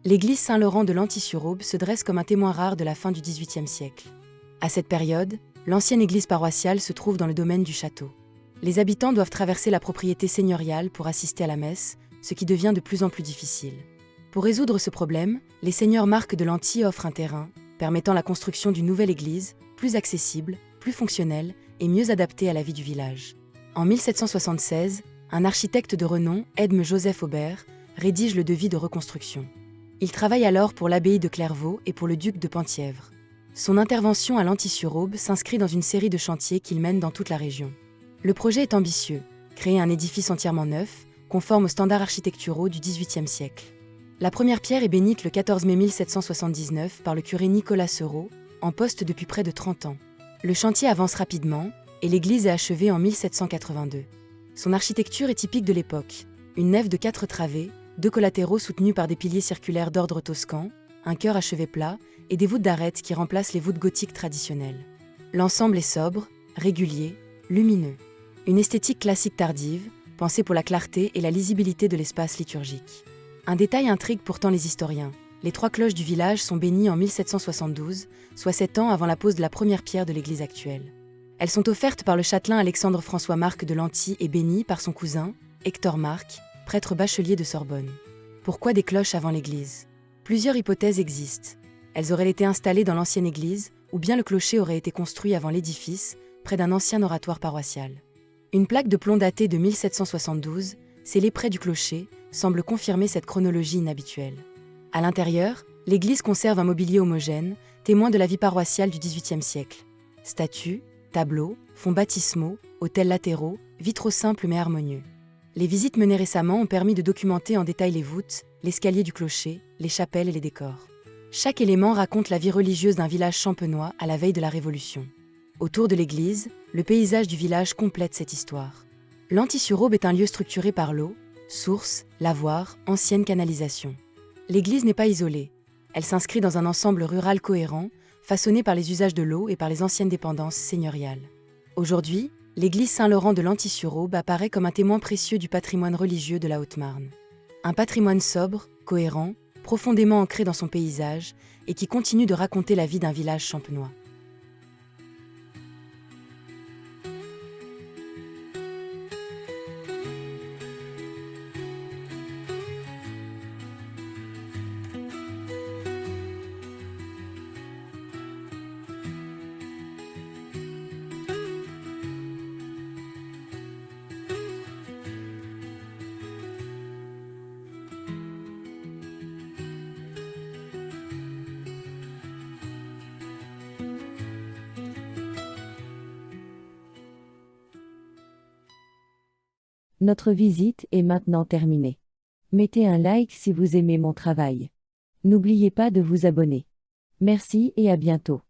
L'église Saint-Laurent de Lanty-sur-Aube se dresse comme un témoin rare de la fin du XVIIIe siècle. À cette période, l'ancienne église paroissiale se trouve dans le domaine du château. Les habitants doivent traverser la propriété seigneuriale pour assister à la messe, ce qui devient de plus en plus difficile. Pour résoudre ce problème, les seigneurs Marc de Lanty offrent un terrain, permettant la construction d'une nouvelle église, plus accessible, plus fonctionnelle et mieux adaptée à la vie du village. En 1776, un architecte de renom, Edme Joseph Aubert, rédige le devis de reconstruction. Il travaille alors pour l'abbaye de Clairvaux et pour le duc de Penthièvre. Son intervention à Lanty-sur-Aube s'inscrit dans une série de chantiers qu'il mène dans toute la région. Le projet est ambitieux, créer un édifice entièrement neuf, conforme aux standards architecturaux du XVIIIe siècle. La première pierre est bénite le 14 mai 1779 par le curé Nicolas Seurat, en poste depuis près de 30 ans. Le chantier avance rapidement, et l'église est achevée en 1782. Son architecture est typique de l'époque. Une nef de 4 travées, 2 collatéraux soutenus par des piliers circulaires d'ordre toscan, un chœur à chevet plat et des voûtes d'arêtes qui remplacent les voûtes gothiques traditionnelles. L'ensemble est sobre, régulier, lumineux. Une esthétique classique tardive, pensée pour la clarté et la lisibilité de l'espace liturgique. Un détail intrigue pourtant les historiens. Les 3 cloches du village sont bénies en 1772, soit 7 ans avant la pose de la première pierre de l'église actuelle. Elles sont offertes par le châtelain Alexandre-François Marc de Lanty et bénies par son cousin, Hector Marc, prêtre bachelier de Sorbonne. Pourquoi des cloches avant l'église ? Plusieurs hypothèses existent. Elles auraient été installées dans l'ancienne église, ou bien le clocher aurait été construit avant l'édifice, près d'un ancien oratoire paroissial. Une plaque de plomb datée de 1772, scellée près du clocher, semble confirmer cette chronologie inhabituelle. À l'intérieur, l'église conserve un mobilier homogène, témoin de la vie paroissiale du XVIIIe siècle. Statues, tableaux, fonds baptismaux, autels latéraux, vitraux simples mais harmonieux. Les visites menées récemment ont permis de documenter en détail les voûtes, l'escalier du clocher, les chapelles et les décors. Chaque élément raconte la vie religieuse d'un village champenois à la veille de la Révolution. Autour de l'église, le paysage du village complète cette histoire. Lanty-sur-Aube est un lieu structuré par l'eau, source, lavoir, ancienne canalisation. L'église n'est pas isolée. Elle s'inscrit dans un ensemble rural cohérent, façonné par les usages de l'eau et par les anciennes dépendances seigneuriales. Aujourd'hui, l'église Saint-Laurent de Lanty-sur-Aube apparaît comme un témoin précieux du patrimoine religieux de la Haute-Marne. Un patrimoine sobre, cohérent, profondément ancré dans son paysage et qui continue de raconter la vie d'un village champenois. Notre visite est maintenant terminée. Mettez un like si vous aimez mon travail. N'oubliez pas de vous abonner. Merci et à bientôt.